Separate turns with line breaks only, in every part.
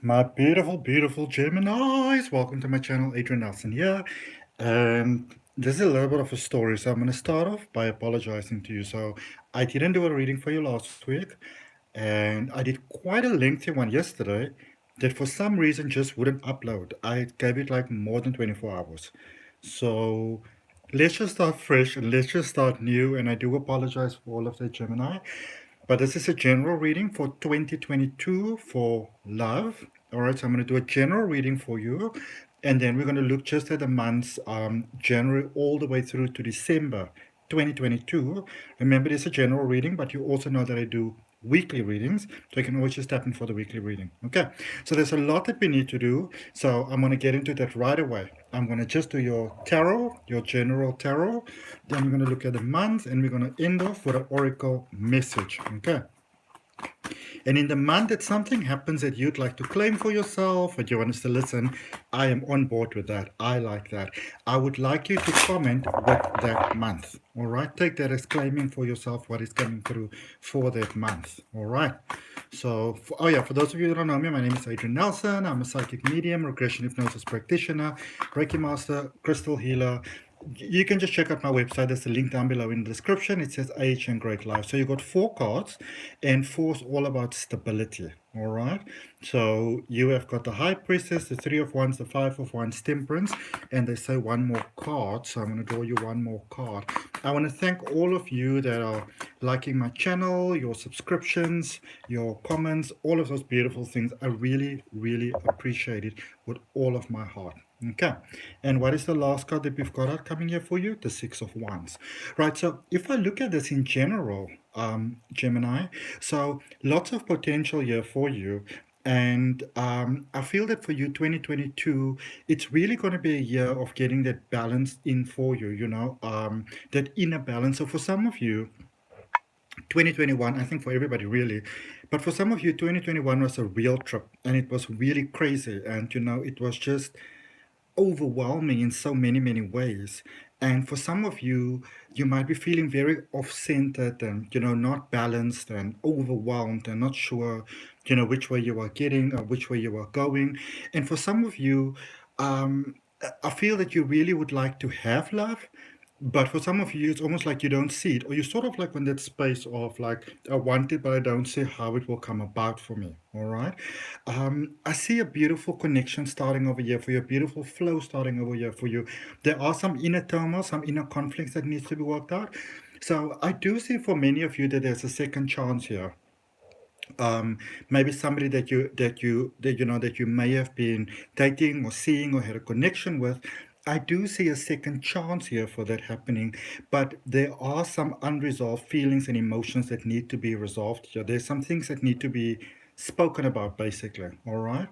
My beautiful, beautiful Geminis. Welcome to my channel, Adrian Nelson here. And this is a little bit of a story, so I'm going to start off by apologizing to you. So I didn't do a reading for you last week, and I did quite a lengthy one yesterday that for some reason just wouldn't upload. I gave it like more than 24 hours. So let's just start fresh and let's just start new. And I do apologize for all of that, Gemini. But this is a general reading for 2022 for love. All right, so I'm going to do a general reading for you. And then we're going to look just at the months January all the way through to December 2022. Remember, it's a general reading, but you also know that I do weekly readings, so you can always just tap in for the weekly reading. Okay, so there's a lot that we need to do, so I'm going to get into that right away. I'm going to just do your tarot, your general tarot, then we're going to look at the month, and we're going to end off with an oracle message. Okay, and in the month that something happens that you'd like to claim for yourself, but you want us to listen, I am on board with that. I like that. I would like you to comment with that month. All right. Take that as claiming for yourself what is coming through for that month. All right. So, for those of you that don't know me, my name is Adrian Nelson. I'm a psychic medium, regression hypnosis practitioner, Reiki master, crystal healer. You can just check out my website. There's a link down below in the description. It says AHN Great Life. So you got 4 cards, and 4 is all about stability. All right. So you have got the High Priestess, the 3 of Wands, the 5 of Wands, Temperance, and they say one more card. So I'm going to draw you one more card. I want to thank all of you that are liking my channel, your subscriptions, your comments, all of those beautiful things. I really, really appreciate it with all of my heart. Okay, and what is the last card that we've got out coming here for you? The 6 of Wands. Right, so if I look at this in general, Gemini, so lots of potential here for you. And I feel that for you, 2022, it's really going to be a year of getting that balance in for you, that inner balance. So for some of you, 2021, I think for everybody really, but for some of you, 2021 was a real trip and it was really crazy. And, it was just overwhelming in so many, many ways. And for some of you, you might be feeling very off-centered and, not balanced and overwhelmed and not sure, which way you are getting or which way you are going. And for some of you, I feel that you really would like to have love, but for some of you, it's almost like you don't see it, or you're sort of like in that space of like, I want it, but I don't see how it will come about for me. All right. I see a beautiful connection starting over here for you, a beautiful flow starting over here for you. There are some inner turmoil, some inner conflicts that needs to be worked out. So I do see for many of you that there's a second chance here. Maybe somebody that you may have been dating or seeing or had a connection with. I do see a second chance here for that happening, but there are some unresolved feelings and emotions that need to be resolved here. There's some things that need to be spoken about, basically. All right,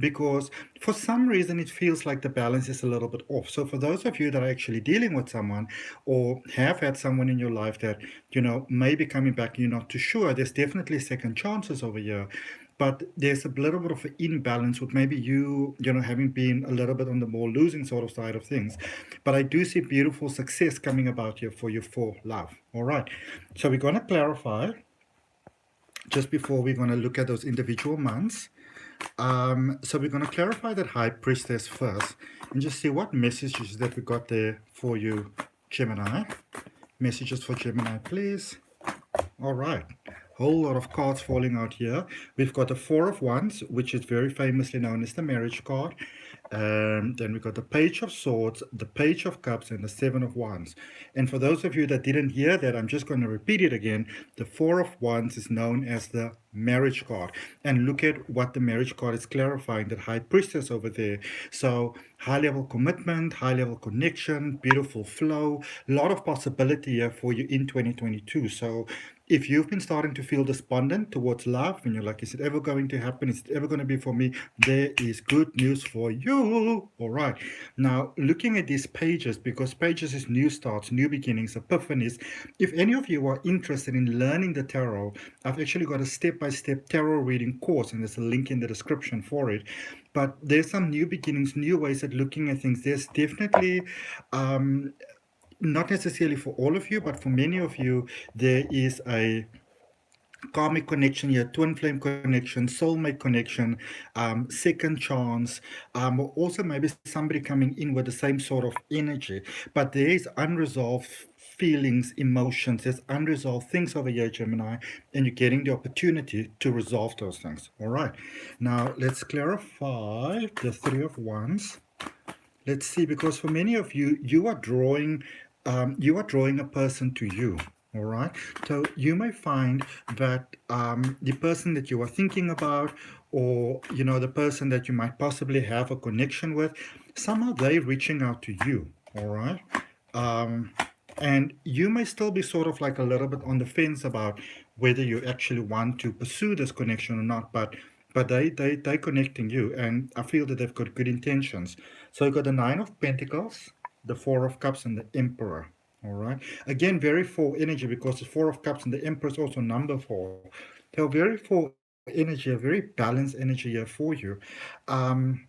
because for some reason it feels like the balance is a little bit off. So for those of you that are actually dealing with someone or have had someone in your life that may be coming back, you're not too sure, there's definitely second chances over here. But there's a little bit of an imbalance with maybe having been a little bit on the more losing sort of side of things. But I do see beautiful success coming about here for you for love. All right. So we're going to clarify just before we're going to look at those individual months. So we're going to clarify that High Priestess first and just see what messages that we got there for you, Gemini. Messages for Gemini, please. All right. Whole lot of cards falling out here. We've got the 4 of Wands, which is very famously known as the marriage card. Then we've got the Page of Swords, the Page of Cups, and the 7 of Wands. And for those of you that didn't hear that, I'm just going to repeat it again. The 4 of Wands is known as the marriage card. And look at what the marriage card is clarifying, that High Priestess over there. So high-level commitment, high-level connection, beautiful flow, a lot of possibility here for you in 2022. So if you've been starting to feel despondent towards love and you're like, is it ever going to happen? Is it ever going to be for me? There is good news for you. All right. Now, looking at these pages, because pages is new starts, new beginnings, epiphanies. If any of you are interested in learning the tarot, I've actually got a step-by-step tarot reading course, and there's a link in the description for it. But there's some new beginnings, new ways at looking at things. There's definitely not necessarily for all of you, but for many of you, there is a karmic connection here, twin flame connection, soulmate connection, second chance, or also maybe somebody coming in with the same sort of energy. But there is unresolved feelings, emotions, there's unresolved things over here, Gemini, and you're getting the opportunity to resolve those things. All right. Now let's clarify the Three of Wands. Let's see, because for many of you, you are drawing a person to you. All right. So you may find that the person that you are thinking about, or the person that you might possibly have a connection with, somehow they're reaching out to you. All right. And you may still be sort of like a little bit on the fence about whether you actually want to pursue this connection or not, but they connecting you, and I feel that they've got good intentions. So you've got the Nine of Pentacles, the Four of Cups, and the Emperor. All right. Again, very full energy, because the Four of Cups and the Emperor is also number 4. So very full energy, a very balanced energy here for you. Um,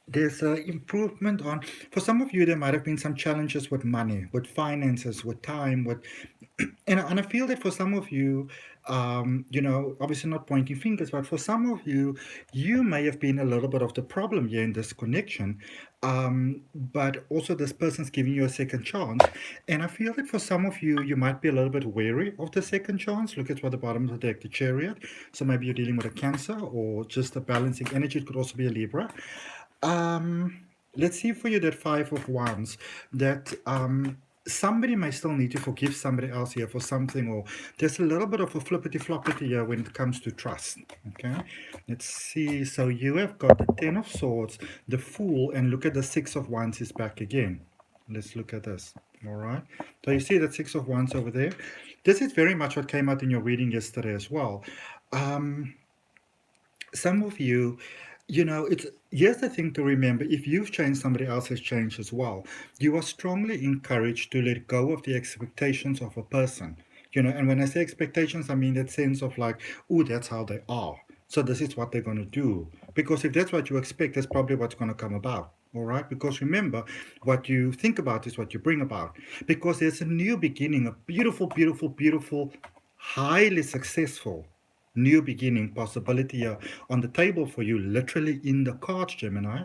there's an improvement on, for some of you, there might have been some challenges with money, with finances, with time, with and I feel that for some of you, obviously not pointing fingers, but for some of you, you may have been a little bit of the problem here in this connection. But also this person's giving you a second chance. And I feel that for some of you, you might be a little bit wary of the second chance. Look at what the bottom of the deck, the Chariot. So maybe you're dealing with a Cancer or just a balancing energy. It could also be a Libra. Um, let's see for you that Five of Wands, that somebody may still need to forgive somebody else here for something, or there's a little bit of a flippity floppity here when it comes to trust. Okay, let's see. So you have got the Ten of Swords, the Fool, and look at the Six of Wands is back again. Let's look at this. All right. So you see that Six of Wands over there. This is very much what came out in your reading yesterday as well. Some of you, it's here's the thing to remember: if you've changed, somebody else has changed as well. You are strongly encouraged to let go of the expectations of a person. And when I say expectations, I mean that sense of like, oh, that's how they are, so this is what they're going to do. Because if that's what you expect, that's probably what's going to come about. All right, because remember, what you think about is what you bring about. Because there's a new beginning, a beautiful, beautiful, beautiful, highly successful new beginning possibility on the table for you, literally in the cards, Gemini.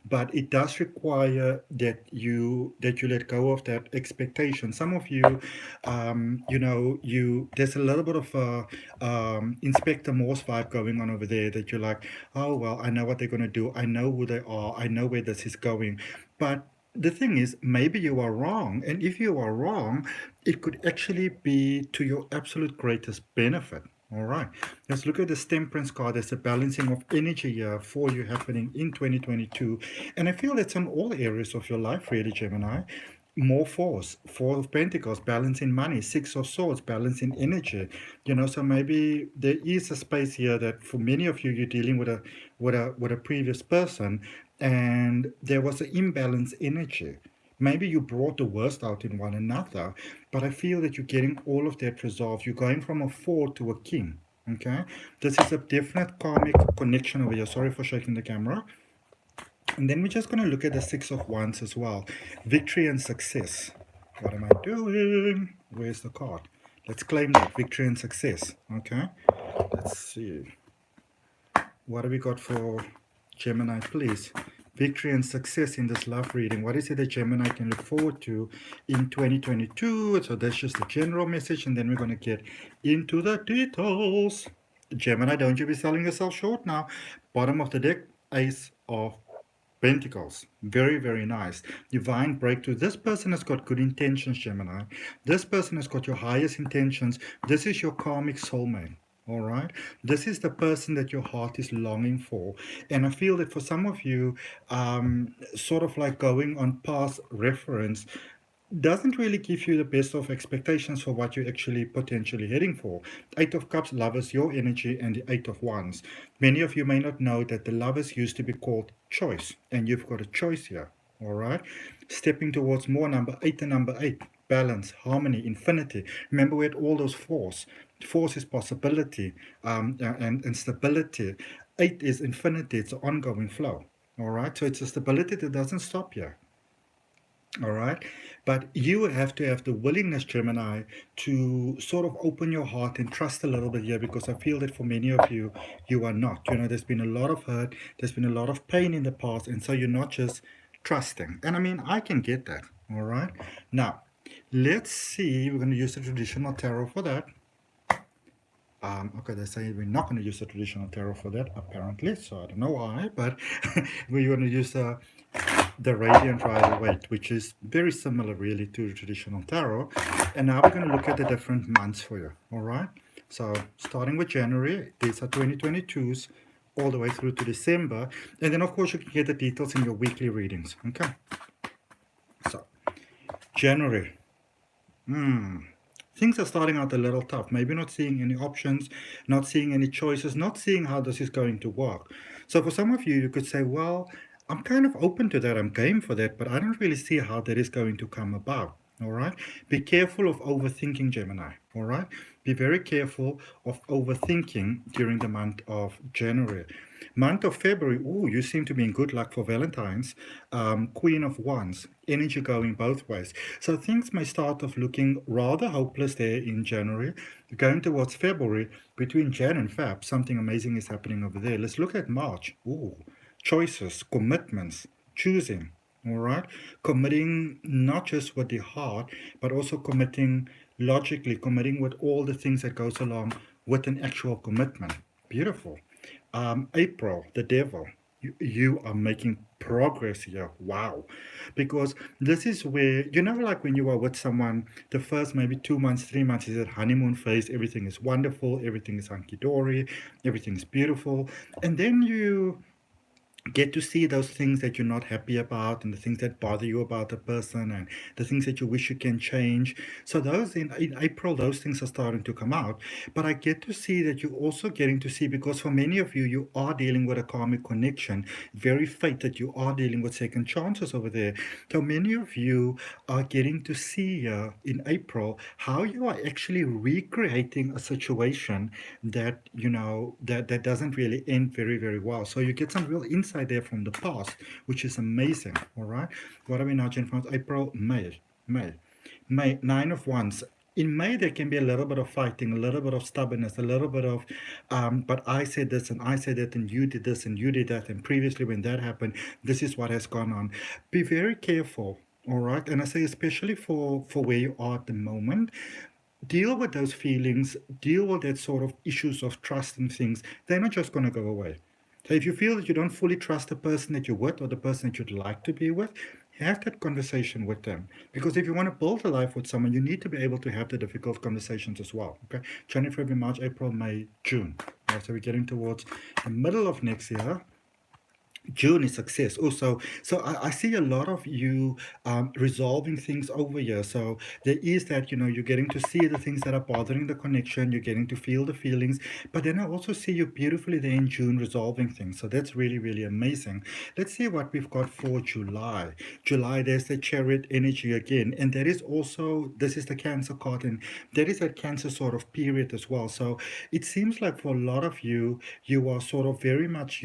But it does require that you let go of that expectation. Some of you, there's a little bit of a Inspector Morse vibe going on over there, that you're like, oh well, I know what they're going to do, I know who they are, I know where this is going. But the thing is, maybe you are wrong, and if you are wrong, it could actually be to your absolute greatest benefit. All right, let's look at this Temperance card. There's a balancing of energy here for you happening in 2022. And I feel that's in all areas of your life, really, Gemini. More force, Four of Pentacles, balancing money, Six of Swords, balancing energy. So maybe there is a space here that for many of you, you're dealing with a previous person, and there was an imbalanced energy. Maybe you brought the worst out in one another, but I feel that you're getting all of that resolved. You're going from a 4 to a king. Okay, this is a definite karmic connection over here. Sorry for shaking the camera. And then we're just going to look at the Six of Wands as well. Victory and success. What am I doing? Where's the card? Let's claim that victory and success. Okay, let's see. What have we got for Gemini, please? Victory and success in this love reading. What is it that Gemini can look forward to in 2022? So that's just the general message, and then we're going to get into the details. Gemini, don't you be selling yourself short now. Bottom of the deck, Ace of Pentacles. Very, very nice. Divine breakthrough. This person has got good intentions, Gemini. This person has got your highest intentions. This is your karmic soulmate. All right, this is the person that your heart is longing for. And I feel that for some of you, sort of like going on past reference doesn't really give you the best of expectations for what you're actually potentially heading for. Eight of Cups, Lovers, your energy, and the Eight of Wands. Many of you may not know that the Lovers used to be called choice, and you've got a choice here. All right, stepping towards more number 8 and number 8. Balance, harmony, infinity. Remember, we had all those fours. Force is possibility, and stability. 8 is infinity. It's an ongoing flow. All right, so it's a stability that doesn't stop here. All right. But you have to have the willingness, Gemini, to sort of open your heart and trust a little bit here, because I feel that for many of you, you are not. There's been a lot of hurt, there's been a lot of pain in the past, and so you're not just trusting. And I mean, I can get that. All right. Now, let's see. We're going to use the traditional tarot for that. Okay, they say we're not going to use the traditional tarot for that, apparently. So I don't know why, but we're going to use the Radiant Rider-Waite, which is very similar really to the traditional tarot. And now we're going to look at the different months for you. All right. So starting with January, these are 2022s all the way through to December. And then, of course, you can get the details in your weekly readings. Okay. So January. Things are starting out a little tough. Maybe not seeing any options, not seeing any choices, not seeing how this is going to work. So for some of you, you could say, well, I'm kind of open to that. I'm game for that, but I don't really see how that is going to come about. All right. Be careful of overthinking, Gemini. All right. Be very careful of overthinking during the month of January. Month of February, ooh, you seem to be in good luck for Valentine's. Queen of Wands, energy going both ways. So things may start off looking rather hopeless there in January. Going towards February, between Jan and Feb, something amazing is happening over there. Let's look at March. Ooh, choices, commitments, choosing. All right, committing not just with the heart, but also committing logically, committing with all the things that goes along with an actual commitment. Beautiful. April, the devil. You are making progress here. Wow. Because this is where, like when you are with someone, the first maybe 2 months, 3 months is at honeymoon phase. Everything is wonderful. Everything is hunky dory. Everything is beautiful. And then you get to see those things that you're not happy about, and the things that bother you about the person, and the things that you wish you can change. So those in April, those things are starting to come out. But I get to see that you're also getting to see, because for many of you, you are dealing with a karmic connection, very fate that you are dealing with second chances over there. So many of you are getting to see in April how you are actually recreating a situation that that doesn't really end very, very well. So you get some real insight there from the past, which is amazing. All right. What are we now, Jen? April, May, Nine of Wands. In May, there can be a little bit of fighting, a little bit of stubbornness, a little bit of, but I said this and I said that, and you did this and you did that, and previously when that happened, this is what has gone on. Be very careful. All right. And I say, especially for where you are at the moment, deal with those feelings, deal with that sort of issues of trust and things. They're not just going to go away. So if you feel that you don't fully trust the person that you're with, or the person that you'd like to be with, have that conversation with them. Because if you want to build a life with someone, you need to be able to have the difficult conversations as well. Okay, January, February, March, April, May, June. Right, so we're getting towards the middle of next year. June is success. Also, so I see a lot of you resolving things over here. So there is that, you're getting to see the things that are bothering the connection. You're getting to feel the feelings. But then I also see you beautifully there in June resolving things. So that's really, really amazing. Let's see what we've got for July. July, there's the Chariot energy again. And that is also, this is the Cancer card. And that is that Cancer sort of period as well. So it seems like for a lot of you, you are sort of very much,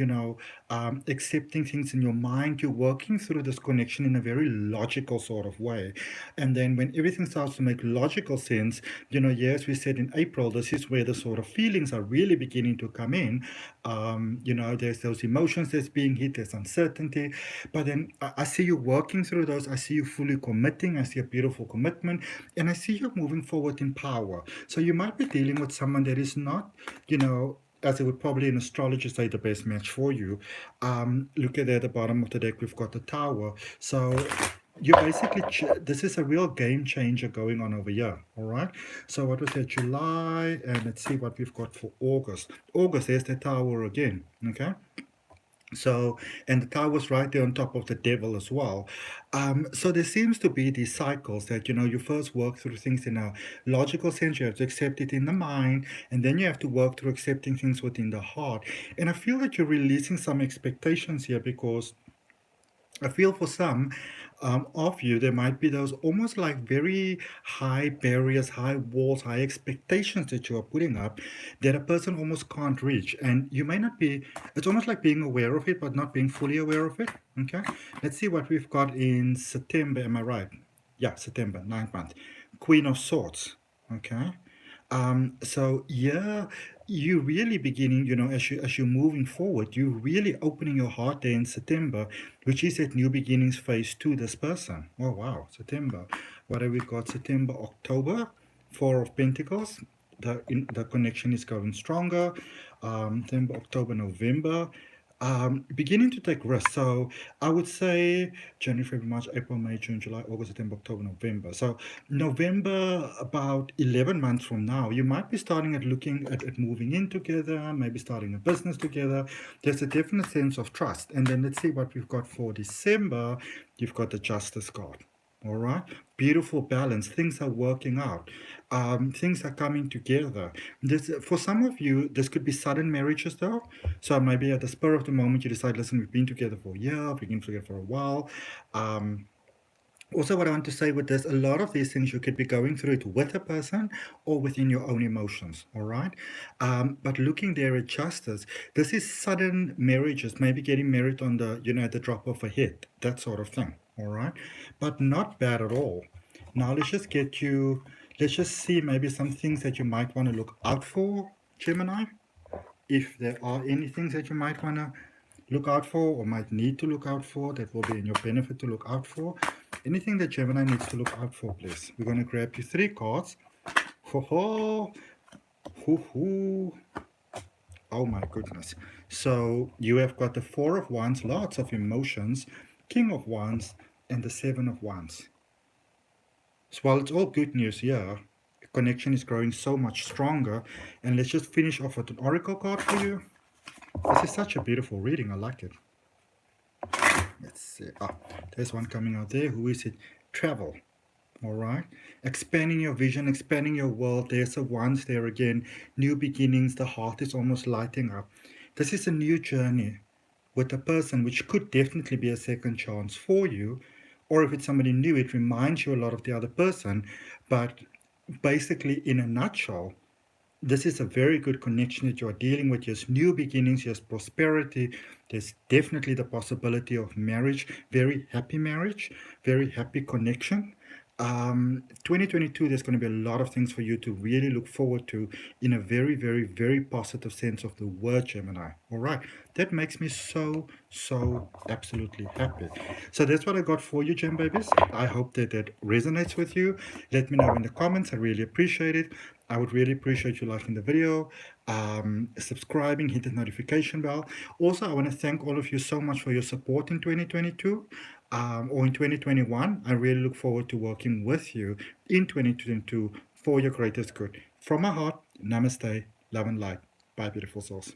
accepting things in your mind. You're working through this connection in a very logical sort of way. And then when everything starts to make logical sense, yes, we said in April, this is where the sort of feelings are really beginning to come in. There's those emotions that's being hit, there's uncertainty. But then I see you working through those. I see you fully committing. I see a beautiful commitment. And I see you moving forward in power. So you might be dealing with someone that is not, as it would probably in astrology say, the best match for you. Look at the bottom of the deck, we've got the Tower. So you basically, this is a real game changer going on over here. All right. So what was that, July? And let's see what we've got for August. August, there's the Tower again. Okay. So, and the Tower's right there on top of the devil as well. So there seems to be these cycles that, you first work through things in a logical sense. You have to accept it in the mind, and then you have to work through accepting things within the heart. And I feel that you're releasing some expectations here, because I feel for some, of you, there might be those almost like very high barriers, high walls, high expectations that you are putting up that a person almost can't reach. And you may not be, it's almost like being aware of it, but not being fully aware of it. Okay. Let's see what we've got in September. Am I right? Yeah, September, 9th month. Queen of Swords. Okay. So yeah, you really beginning, as you're moving forward, you're really opening your heart there in September, which is that new beginnings phase to this person. Oh wow, September. What have we got? September, October, Four of Pentacles. The connection is going stronger. September, October, November. Beginning to take risks. So I would say January, February, March, April, May, June, July, August, September, October, November. So November, about 11 months from now, you might be starting at looking at moving in together, maybe starting a business together. There's a definite sense of trust. And then let's see what we've got for December. You've got the Justice card. All right, beautiful balance. Things are working out. Things are coming together. For some of you, this could be sudden marriages, though. So maybe at the spur of the moment, you decide, listen, we've been together for a year, we've been together for a while. Also, what I want to say with this, a lot of these things you could be going through it with a person or within your own emotions, all right? But looking there at justice, this is sudden marriages, maybe getting married on at the drop of a hat, that sort of thing, all right? But not bad at all. Now, let's just see maybe some things that you might want to look out for, Gemini. If there are any things that you might want to look out for or might need to look out for that will be in your benefit to look out for. Anything that Gemini needs to look out for, please. We're going to grab you 3 cards. Ho ho. Hoo hoo. Oh my goodness. So you have got the 4 of Wands, lots of emotions, King of Wands, and the 7 of Wands. So while it's all good news here, connection is growing so much stronger. And let's just finish off with an oracle card for you. This is such a beautiful reading. I like it. Let's see. There's one coming out there. Who is it? Travel. All right. Expanding your vision, expanding your world. There's a Wands there again. New beginnings. The heart is almost lighting up. This is a new journey with a person, which could definitely be a second chance for you. Or if it's somebody new, it reminds you a lot of the other person. But basically, in a nutshell, this is a very good connection that you are dealing with. There's new beginnings, there's prosperity, there's definitely the possibility of marriage, very happy marriage, very happy connection. 2022, there's going to be a lot of things for you to really look forward to in a very, very, very positive sense of the word, Gemini. All right. That makes me so absolutely happy. So that's what I got for you, Gem Babies. I hope that resonates with you. Let me know in the comments. I really appreciate it. I would really appreciate you liking the video, subscribing, hit the notification bell. Also, I want to thank all of you so much for your support in 2022 or in 2021. I really look forward to working with you in 2022 for your greatest good. From my heart, namaste, love and light. Bye, beautiful souls.